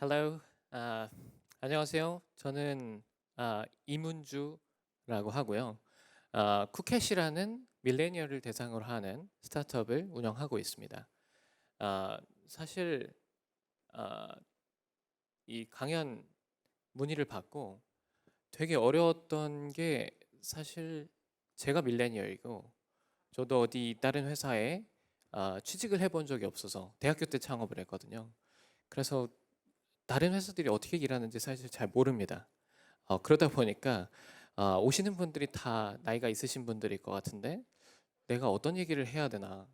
Hello. 안녕하세요. 저는 이문주라고 하고요. 쿠켓이라는 밀레니얼을 대상으로 하는 스타트업을 운영하고 있습니다. 사실 아, 이 강연 문의를 받고 되게 어려웠던 게 사실 제가 밀레니얼이고 저도 어디 다른 회사에 취직을 해본 적이 없어서 대학교 때 창업을 했거든요. 그래서 다른 회사들이 어떻게 일하는지 사실 잘 모릅니다. 그러다 보니까 오시는 분들이 다 나이가 있으신 분들일 것 같은데 내가 어떤 얘기를 해야 되나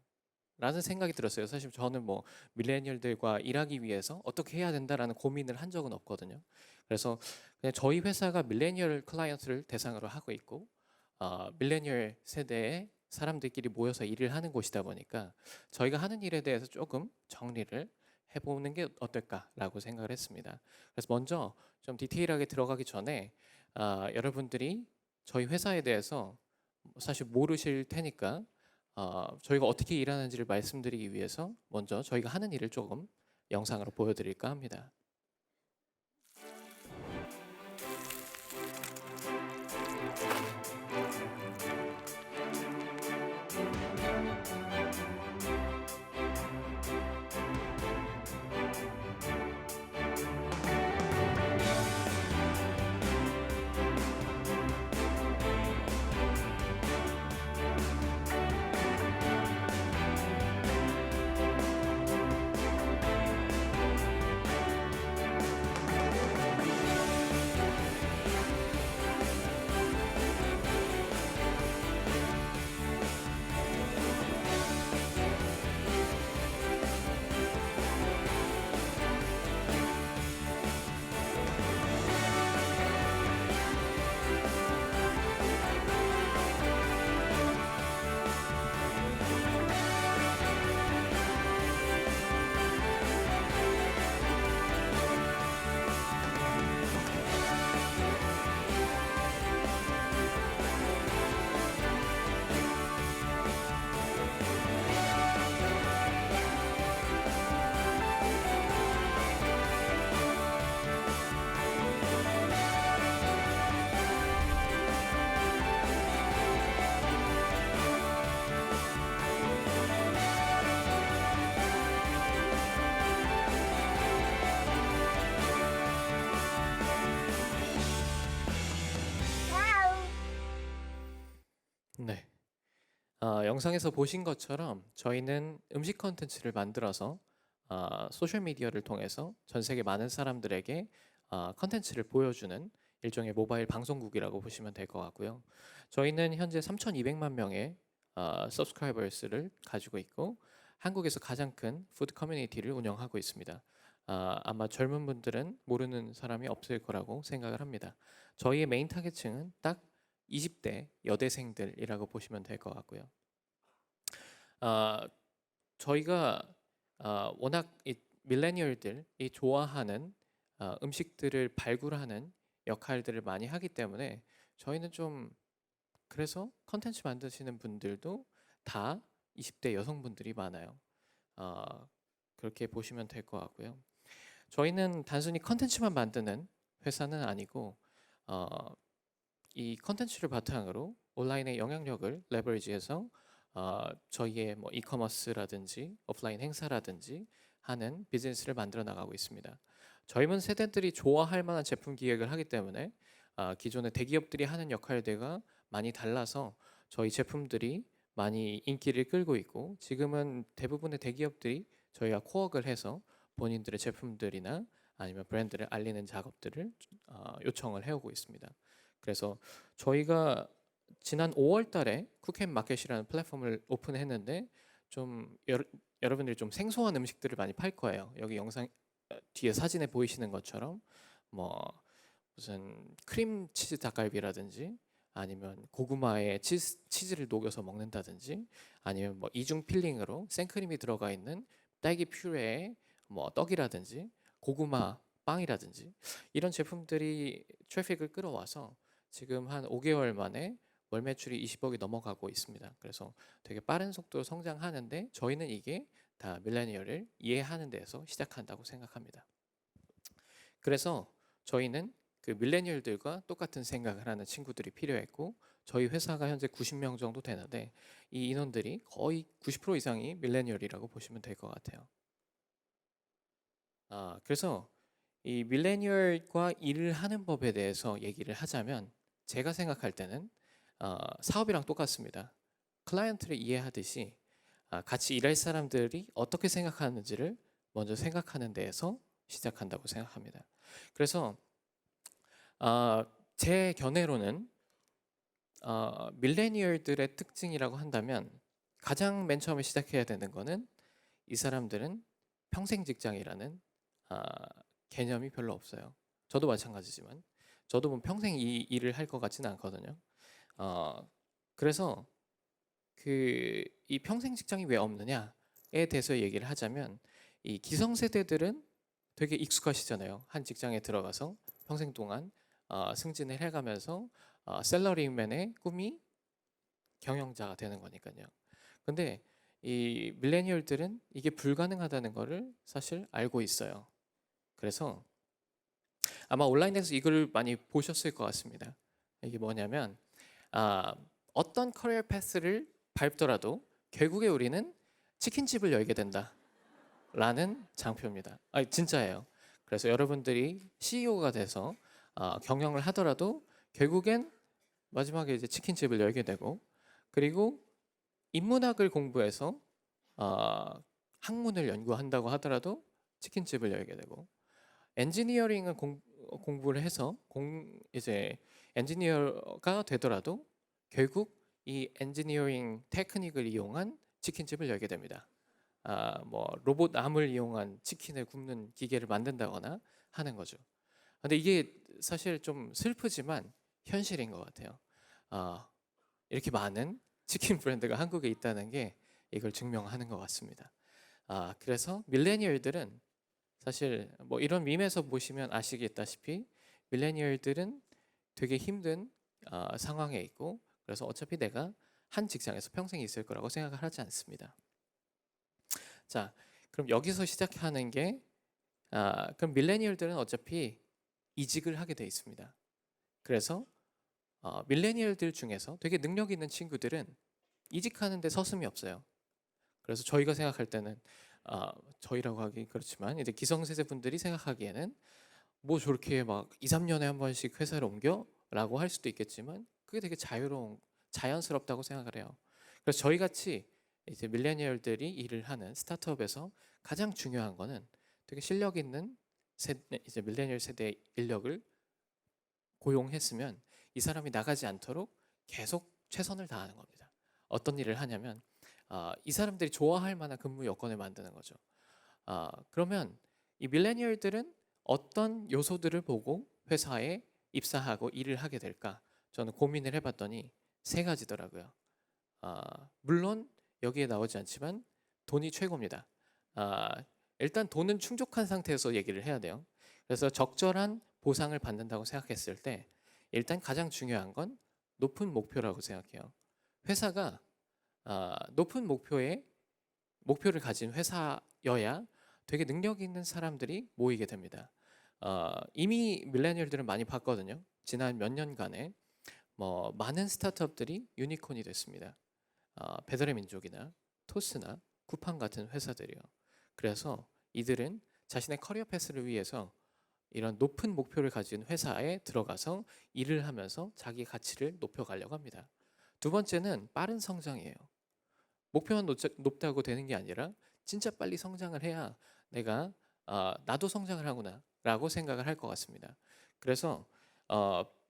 라는 생각이 들었어요. 사실 저는 뭐 밀레니얼들과 일하기 위해서 어떻게 해야 된다라는 고민을 한 적은 없거든요. 그래서 그냥 저희 회사가 밀레니얼 클라이언트를 대상으로 하고 있고 밀레니얼 세대의 사람들끼리 모여서 일을 하는 곳이다 보니까 저희가 하는 일에 대해서 조금 정리를 해보는 게 어떨까라고 생각을 했습니다. 그래서 먼저 좀 디테일하게 들어가기 전에 여러분들이 저희 회사에 대해서 사실 모르실 테니까 저희가 어떻게 일하는지를 말씀드리기 위해서 먼저 저희가 하는 일을 조금 영상으로 보여드릴까 합니다. 네. 영상에서 보신 것처럼 저희는 음식 컨텐츠를 만들어서 소셜 미디어를 통해서 전 세계 많은 사람들에게 컨텐츠를 보여주는 일종의 모바일 방송국이라고 보시면 될 것 같고요. 저희는 현재 3,200만 명의 서브스크라이버스를 가지고 있고 한국에서 가장 큰 푸드 커뮤니티를 운영하고 있습니다. 아마 젊은 분들은 모르는 사람이 없을 거라고 생각을 합니다. 저희의 메인 타겟층은 딱 20대 여대생들이라고 보시면 될 것 같고요. 아, 저희가 워낙 이 밀레니얼들이 좋아하는 음식들을 발굴하는 역할들을 많이 하기 때문에 저희는 좀 그래서 컨텐츠 만드시는 분들도 다 20대 여성분들이 많아요. 어, 그렇게 보시면 될 것 같고요. 저희는 단순히 컨텐츠만 만드는 회사는 아니고 어, 이 컨텐츠를 바탕으로 온라인의 영향력을 레버리지해서 저희의 뭐 이커머스라든지 오프라인 행사라든지 하는 비즈니스를 만들어 나가고 있습니다. 젊은 세대들이 좋아할 만한 제품 기획을 하기 때문에 기존의 대기업들이 하는 역할들과 많이 달라서 저희 제품들이 많이 인기를 끌고 있고 지금은 대부분의 대기업들이 저희와 코어를 해서 본인들의 제품들이나 아니면 브랜드를 알리는 작업들을 요청을 해오고 있습니다. 그래서 저희가 지난 5월 달에 쿠켓 마켓이라는 플랫폼을 오픈했는데 좀 여러분들이 좀 생소한 음식들을 많이 팔 거예요. 여기 영상 뒤에 사진에 보이시는 것처럼 뭐 무슨 크림 치즈 닭갈비라든지 아니면 고구마에 치즈를 녹여서 먹는다든지 아니면 뭐 이중 필링으로 생크림이 들어가 있는 딸기 퓨레에 뭐 떡이라든지 고구마 빵이라든지 이런 제품들이 트래픽을 끌어와서 지금 한 5개월 만에 월 매출이 20억이 넘어가고 있습니다. 그래서 되게 빠른 속도로 성장하는데 저희는 이게 다 밀레니얼을 이해하는 데서 시작한다고 생각합니다. 그래서 저희는 그 밀레니얼들과 똑같은 생각을 하는 친구들이 필요했고, 저희 회사가 현재 90명 정도 되는데 이 인원들이 거의 90% 이상이 밀레니얼이라고 보시면 될 것 같아요. 그래서 이 밀레니얼과 일을 하는 법에 대해서 얘기를 하자면, 제가 생각할 때는 사업이랑 똑같습니다. 클라이언트를 이해하듯이 같이 일할 사람들이 어떻게 생각하는지를 먼저 생각하는 데에서 시작한다고 생각합니다. 그래서 제 견해로는 밀레니얼들의 특징이라고 한다면, 가장 맨 처음에 시작해야 되는 거는 이 사람들은 평생 직장이라는 아, 개념이 별로 없어요. 저도 마찬가지지만 저도 뭐 평생 이 일을 할 것 같지는 않거든요. 어, 그래서 이 평생 직장이 왜 없느냐에 대해서 얘기를 하자면, 이 기성세대들은 되게 익숙하시잖아요. 한 직장에 들어가서 평생 동안 승진을 해가면서 셀러리맨의 꿈이 경영자가 되는 거니까요. 근데 이 밀레니얼들은 이게 불가능하다는 거를 사실 알고 있어요. 그래서 아마 온라인에서 이걸 많이 보셨을 것 같습니다. 이게 뭐냐면, 아, 어떤 커리어 패스를 밟더라도 결국에 우리는 치킨집을 열게 된다라는 장표입니다. 진짜예요. 그래서 여러분들이 CEO가 돼서 경영을 하더라도 결국엔 마지막에 이제 치킨집을 열게 되고, 그리고 인문학을 공부해서 학문을 연구한다고 하더라도 치킨집을 열게 되고, 엔지니어링을 공부를 해서 이제 엔지니어가 되더라도 결국 이 엔지니어링 테크닉을 이용한 치킨집을 열게 됩니다. 뭐 로봇 암을 이용한 치킨을 굽는 기계를 만든다거나 하는 거죠. 근데 이게 사실 좀 슬프지만 현실인 것 같아요. 아, 이렇게 많은 치킨 브랜드가 한국에 있다는 게 이걸 증명하는 것 같습니다. 그래서 밀레니얼들은 사실 뭐 이런 밈에서 보시면 아시겠다시피 밀레니얼들은 되게 힘든 상황에 있고, 그래서 어차피 내가 한 직장에서 평생 있을 거라고 생각을 하지 않습니다. 자, 그럼 여기서 시작하는 게 그럼 밀레니얼들은 어차피 이직을 하게 돼 있습니다. 그래서 밀레니얼들 중에서 되게 능력 있는 친구들은 이직하는데 서슴이 없어요. 그래서 저희가 생각할 때는 저희라고 하기 그렇지만 이제 기성세대 분들이 생각하기에는 뭐 저렇게 막 2, 3년에 한 번씩 회사를 옮겨? 라고 할 수도 있겠지만, 그게 되게 자연스럽다고 생각을 해요. 그래서 저희 같이 이제 밀레니얼들이 일을 하는 스타트업에서 가장 중요한 거는 되게 실력 있는 이제 밀레니얼 세대의 인력을 고용했으면 이 사람이 나가지 않도록 계속 최선을 다하는 겁니다. 어떤 일을 하냐면 이 사람들이 좋아할 만한 근무 여건을 만드는 거죠. 그러면 이 밀레니얼들은 어떤 요소들을 보고 회사에 입사하고 일을 하게 될까? 저는 고민을 해봤더니 세 가지더라고요. 물론 여기에 나오지 않지만 돈이 최고입니다. 일단 돈은 충족한 상태에서 얘기를 해야 돼요. 그래서 적절한 보상을 받는다고 생각했을 때 일단 가장 중요한 건 높은 목표라고 생각해요. 회사가 높은 목표를 가진 회사여야 되게 능력 있는 사람들이 모이게 됩니다. 이미 밀레니얼들은 많이 봤거든요. 지난 몇 년간에 뭐 많은 스타트업들이 유니콘이 됐습니다. 배달의 민족이나 토스나 쿠팡 같은 회사들이요. 그래서 이들은 자신의 커리어 패스를 위해서 이런 높은 목표를 가진 회사에 들어가서 일을 하면서 자기 가치를 높여가려고 합니다. 두 번째는 빠른 성장이에요. 목표만 높다고 되는 게 아니라 진짜 빨리 성장을 해야 내가 나도 성장을 하구나 라고 생각을 할 것 같습니다. 그래서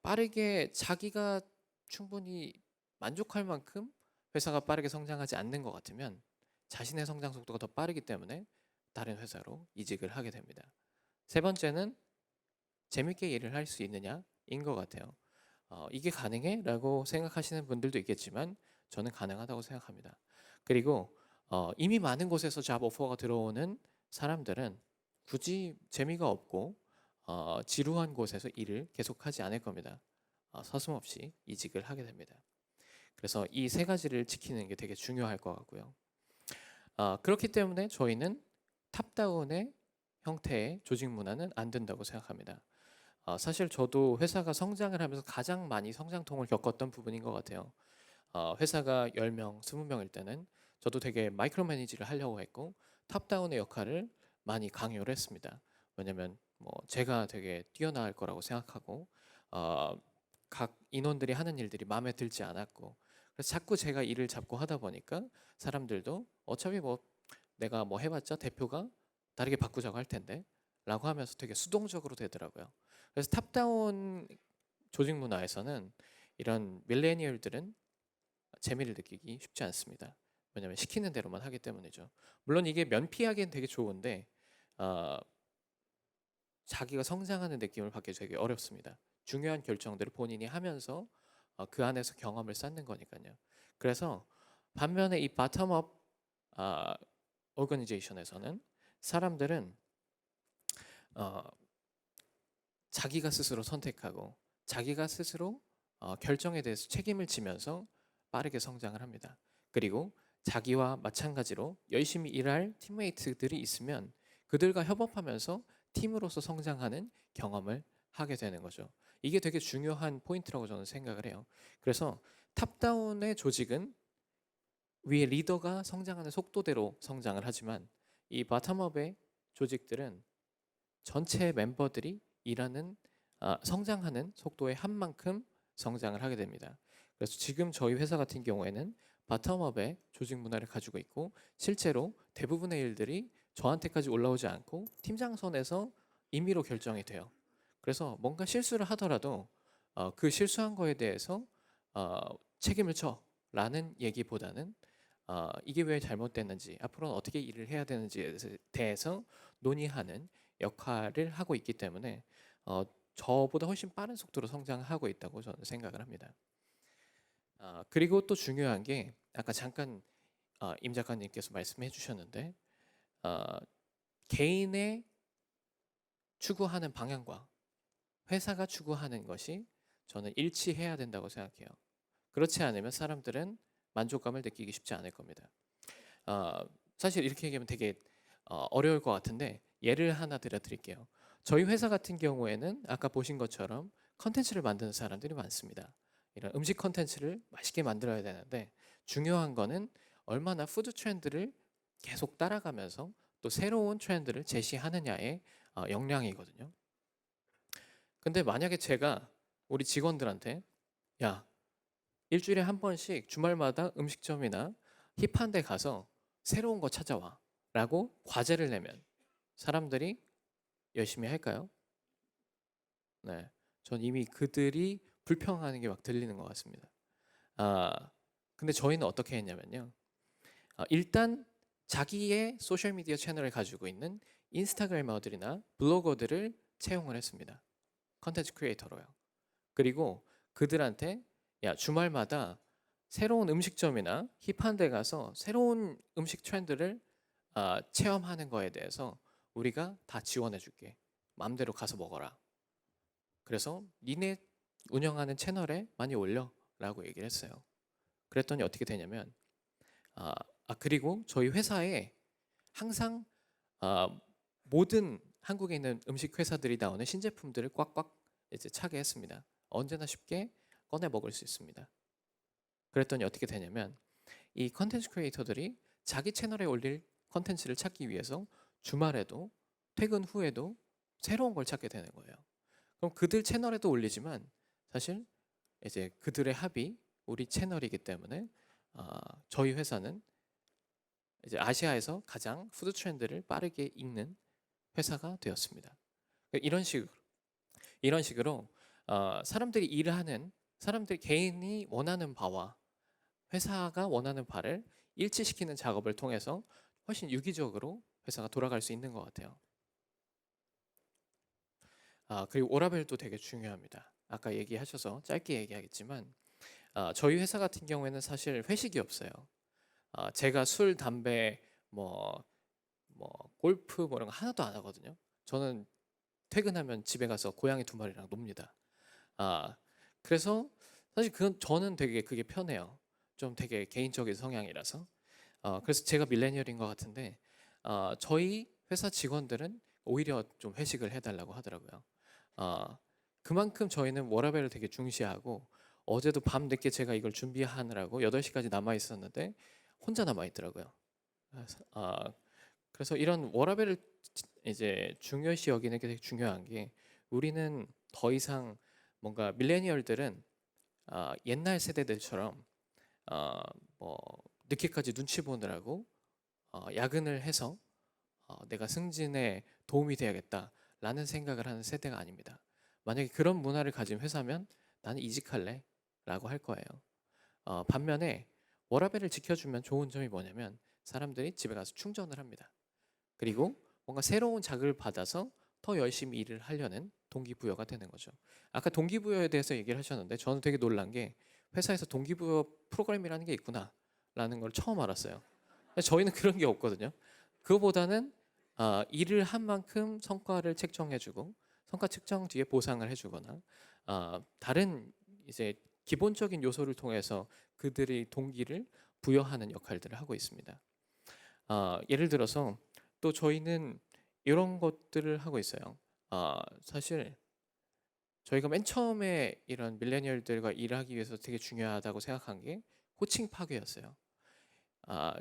빠르게 자기가 충분히 만족할 만큼 회사가 빠르게 성장하지 않는 것 같으면 자신의 성장 속도가 더 빠르기 때문에 다른 회사로 이직을 하게 됩니다. 세 번째는 재밌게 일을 할 수 있느냐인 것 같아요. 이게 가능해? 라고 생각하시는 분들도 있겠지만 저는 가능하다고 생각합니다. 그리고 이미 많은 곳에서 잡 오퍼가 들어오는 사람들은 굳이 재미가 없고 지루한 곳에서 일을 계속하지 않을 겁니다. 서슴없이 이직을 하게 됩니다. 그래서 이 세 가지를 지키는 게 되게 중요할 것 같고요. 그렇기 때문에 저희는 탑다운의 형태의 조직 문화는 안 된다고 생각합니다. 사실 저도 회사가 성장을 하면서 가장 많이 성장통을 겪었던 부분인 것 같아요. 회사가 10명, 20명일 때는 저도 되게 마이크로 매니지를 하려고 했고 탑다운의 역할을 많이 강요를 했습니다. 왜냐면 뭐 제가 되게 뛰어날 거라고 생각하고 어, 각 인원들이 하는 일들이 마음에 들지 않았고 그래서 자꾸 제가 일을 잡고 하다 보니까 사람들도 어차피 뭐 내가 뭐 해봤자 대표가 다르게 바꾸자고 할 텐데 라고 하면서 되게 수동적으로 되더라고요. 그래서 탑다운 조직 문화에서는 이런 밀레니얼들은 재미를 느끼기 쉽지 않습니다. 왜냐하면 시키는 대로만 하기 때문이죠. 물론 이게 면피하기엔 되게 좋은데 어, 자기가 성장하는 느낌을 받기 되게 어렵습니다. 중요한 결정들을 본인이 하면서 그 안에서 경험을 쌓는 거니까요. 그래서 반면에 이 바텀업 오거니제이션에서는 사람들은 어, 자기가 스스로 선택하고 자기가 스스로 결정에 대해서 책임을 지면서 빠르게 성장을 합니다. 그리고 자기와 마찬가지로 열심히 일할 팀메이트들이 있으면 그들과 협업하면서 팀으로서 성장하는 경험을 하게 되는 거죠. 이게 되게 중요한 포인트라고 저는 생각을 해요. 그래서 탑다운의 조직은 위에 리더가 성장하는 속도대로 성장을 하지만 이 바텀업의 조직들은 전체 멤버들이 일하는 성장하는 속도의 한 만큼 성장을 하게 됩니다. 그래서 지금 저희 회사 같은 경우에는 바텀업의 조직 문화를 가지고 있고 실제로 대부분의 일들이 저한테까지 올라오지 않고 팀장 선에서 임의로 결정이 돼요. 그래서 뭔가 실수를 하더라도 그 실수한 거에 대해서 책임을 져라는 얘기보다는 이게 왜 잘못됐는지 앞으로는 어떻게 일을 해야 되는지에 대해서 논의하는 역할을 하고 있기 때문에 저보다 훨씬 빠른 속도로 성장하고 있다고 저는 생각을 합니다. 그리고 또 중요한 게 아까 잠깐 임 작가님께서 말씀해 주셨는데 개인의 추구하는 방향과 회사가 추구하는 것이 저는 일치해야 된다고 생각해요. 그렇지 않으면 사람들은 만족감을 느끼기 쉽지 않을 겁니다. 사실 이렇게 얘기하면 되게 어려울 것 같은데 예를 하나 들어드릴게요. 저희 회사 같은 경우에는 아까 보신 것처럼 컨텐츠를 만드는 사람들이 많습니다. 이런 음식 컨텐츠를 맛있게 만들어야 되는데 중요한 거는 얼마나 푸드 트렌드를 계속 따라가면서 또 새로운 트렌드를 제시하느냐의 역량이거든요. 근데 만약에 제가 우리 직원들한테 야, 일주일에 한 번씩 주말마다 음식점이나 힙한 데 가서 새로운 거 찾아와 라고 과제를 내면 사람들이 열심히 할까요? 네. 전 이미 그들이 불평하는 게 막 들리는 것 같습니다. 근데 저희는 어떻게 했냐면요. 일단 자기의 소셜미디어 채널을 가지고 있는 인스타그래머들이나 블로거들을 채용을 했습니다. 컨텐츠 크리에이터로요. 그리고 그들한테 야, 주말마다 새로운 음식점이나 힙한 데 가서 새로운 음식 트렌드를 체험하는 거에 대해서 우리가 다 지원해 줄게. 마음대로 가서 먹어라. 그래서 니네 운영하는 채널에 많이 올려라고 얘기를 했어요. 그랬더니 어떻게 되냐면 아, 그리고 저희 회사에 항상 모든 한국에 있는 음식 회사들이 나오는 신제품들을 꽉꽉 이제 차게 했습니다. 언제나 쉽게 꺼내 먹을 수 있습니다. 그랬더니 어떻게 되냐면 이 컨텐츠 크리에이터들이 자기 채널에 올릴 컨텐츠를 찾기 위해서 주말에도 퇴근 후에도 새로운 걸 찾게 되는 거예요. 그럼 그들 채널에도 올리지만 사실 이제 그들의 합이 우리 채널이기 때문에 저희 회사는 이제 아시아에서 가장 푸드 트렌드를 빠르게 읽는 회사가 되었습니다. 이런 식으로 사람들이 일을 하는 사람들 개인이 원하는 바와 회사가 원하는 바를 일치시키는 작업을 통해서 훨씬 유기적으로 회사가 돌아갈 수 있는 것 같아요. 그리고 오라벨도 되게 중요합니다. 아까 얘기하셔서 짧게 얘기하겠지만 저희 회사 같은 경우에는 사실 회식이 없어요. 제가 술, 담배, 뭐, 뭐 골프 뭐 이런 거 하나도 안 하거든요. 저는 퇴근하면 집에 가서 고양이 2마리랑 놉니다. 아, 그래서 사실 그건 저는 되게 그게 편해요. 좀 되게 개인적인 성향이라서. 그래서 제가 밀레니얼인 것 같은데 저희 회사 직원들은 오히려 좀 회식을 해달라고 하더라고요. 어, 그만큼 저희는 워라밸을 되게 중시하고 어제도 밤 늦게 제가 이걸 준비하느라고 8시까지 남아 있었는데 혼자 남아 있더라고요. 그래서 이런 워라밸을 이제 중요시 여기는 게 되게 중요한 게 우리는 더 이상 뭔가 밀레니얼들은 옛날 세대들처럼 어, 뭐 늦게까지 눈치 보느라고 야근을 해서 내가 승진에 도움이 돼야겠다라는 생각을 하는 세대가 아닙니다. 만약에 그런 문화를 가진 회사면 나는 이직할래 라고 할 거예요. 반면에 워라밸을 지켜주면 좋은 점이 뭐냐면 사람들이 집에 가서 충전을 합니다. 그리고 뭔가 새로운 자극을 받아서 더 열심히 일을 하려는 동기부여가 되는 거죠. 아까 동기부여에 대해서 얘기를 하셨는데 저는 되게 놀란 게 회사에서 동기부여 프로그램이라는 게 있구나라는 걸 처음 알았어요. 저희는 그런 게 없거든요. 그거보다는 일을 한 만큼 성과를 책정해주고 성과 측정 뒤에 보상을 해주거나 다른 이제 기본적인 요소를 통해서 그들의 동기를 부여하는 역할들을 하고 있습니다. 예를 들어서 또 저희는 이런 것들을 하고 있어요. 사실 저희가 맨 처음에 이런 밀레니얼들과 일하기 위해서 되게 중요하다고 생각한 게 호칭 파괴였어요. 아,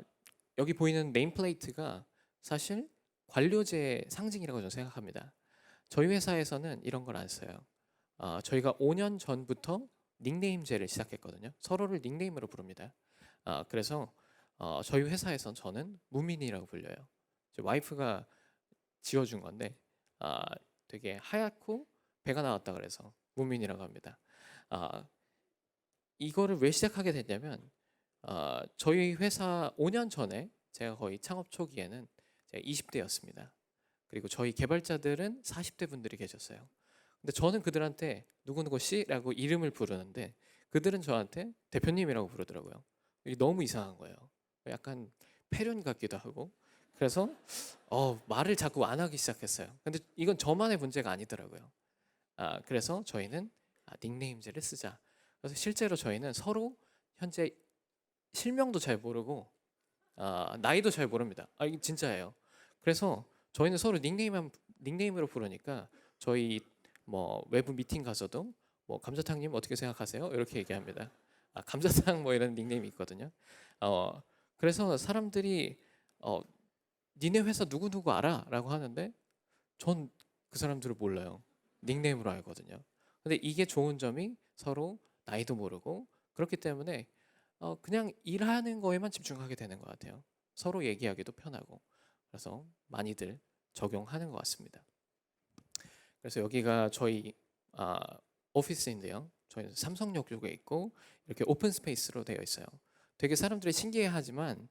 여기 보이는 네임플레이트가 사실 관료제의 상징이라고 저는 생각합니다. 저희 회사에서는 이런 걸 안 써요. 저희가 5년 전부터 닉네임제를 시작했거든요. 서로를 닉네임으로 부릅니다. 그래서 저희 회사에선 저는 무민이라고 불려요. 제 와이프가 지어준 건데 되게 하얗고 배가 나왔다 그래서 무민이라고 합니다. 아, 이거를 왜 시작하게 됐냐면 저희 회사 5년 전에 제가 거의 창업 초기에는 제가 20대였습니다. 그리고 저희 개발자들은 40대 분들이 계셨어요. 근데 저는 그들한테 누구누구 씨라고 이름을 부르는데 그들은 저한테 대표님이라고 부르더라고요. 이게 너무 이상한 거예요. 약간 폐륜 같기도 하고. 그래서 말을 자꾸 안 하기 시작했어요. 근데 이건 저만의 문제가 아니더라고요. 그래서 저희는 닉네임제를 쓰자. 그래서 실제로 저희는 서로 현재 실명도 잘 모르고 나이도 잘 모릅니다. 이게 진짜예요. 그래서 저희는 서로 닉네임으로 부르니까 저희 뭐 외부 미팅 가서도 뭐 감자탕님 어떻게 생각하세요? 이렇게 얘기합니다. 감자탕 뭐 이런 닉네임이 있거든요. 어, 그래서 사람들이 니네 회사 누구 누구 알아?라고 하는데 전 그 사람들을 몰라요. 닉네임으로 알거든요. 근데 이게 좋은 점이 서로 나이도 모르고 그렇기 때문에 그냥 일하는 거에만 집중하게 되는 것 같아요. 서로 얘기하기도 편하고 그래서 많이들 적용하는 것 같습니다. 그래서 여기가 저희 아, 오피스인데요. 저희는 삼성역 쪽에 있고 이렇게 오픈 스페이스로 되어 있어요. 되게 사람들이 신기해하지만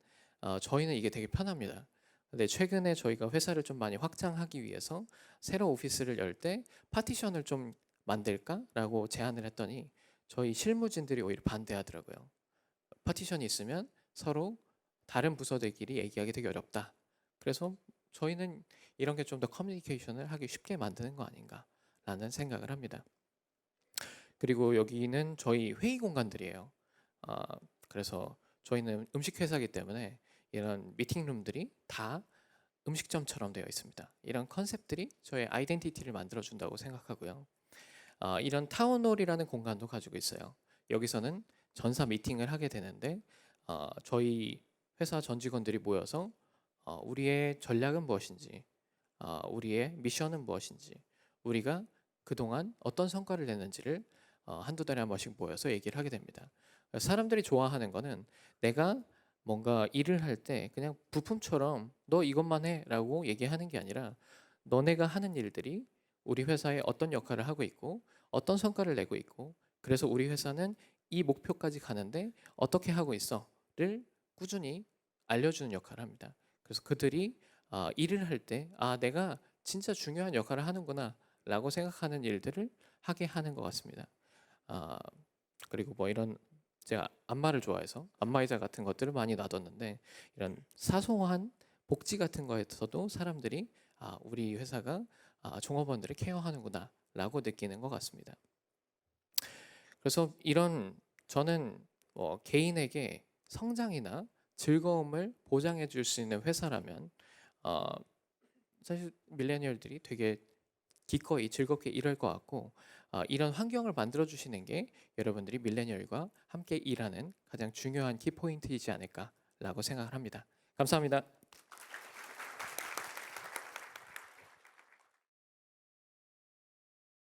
저희는 이게 되게 편합니다. 근데 최근에 저희가 회사를 좀 많이 확장하기 위해서 새로 오피스를 열 때 파티션을 좀 만들까라고 제안을 했더니 저희 실무진들이 오히려 반대하더라고요. 파티션이 있으면 서로 다른 부서들끼리 얘기하기 되게 어렵다. 그래서 저희는 이런 게 좀 더 커뮤니케이션을 하기 쉽게 만드는 거 아닌가라는 생각을 합니다. 그리고 여기는 저희 회의 공간들이에요. 그래서 저희는 음식 회사이기 때문에 이런 미팅룸들이 다 음식점처럼 되어 있습니다. 이런 컨셉들이 저의 아이덴티티를 만들어준다고 생각하고요. 이런 타운홀이라는 공간도 가지고 있어요. 여기서는 전사 미팅을 하게 되는데 저희 회사 전 직원들이 모여서 우리의 전략은 무엇인지, 우리의 미션은 무엇인지, 우리가 그동안 어떤 성과를 냈는지를 한두 달에 한 번씩 모여서 얘기를 하게 됩니다. 사람들이 좋아하는 거는 내가 뭔가 일을 할 때 그냥 부품처럼 너 이것만 해라고 얘기하는 게 아니라 너네가 하는 일들이 우리 회사에 어떤 역할을 하고 있고 어떤 성과를 내고 있고 그래서 우리 회사는 이 목표까지 가는데 어떻게 하고 있어를 꾸준히 알려주는 역할을 합니다. 그래서 그들이 일을 할 때 내가 진짜 중요한 역할을 하는구나 라고 생각하는 일들을 하게 하는 것 같습니다. 아, 그리고 뭐 이런 제가 안마를 좋아해서 안마의자 같은 것들을 많이 놔뒀는데 이런 사소한 복지 같은 거에서도 사람들이 우리 회사가 종업원들을 케어하는구나 라고 느끼는 것 같습니다. 그래서 이런 저는 뭐 개인에게 성장이나 즐거움을 보장해 줄 수 있는 회사라면 사실 밀레니얼들이 되게 기꺼이 즐겁게 일할 것 같고 이런 환경을 만들어 주시는 게 여러분들이 밀레니얼과 함께 일하는 가장 중요한 키포인트이지 않을까라고 생각을 합니다. 감사합니다.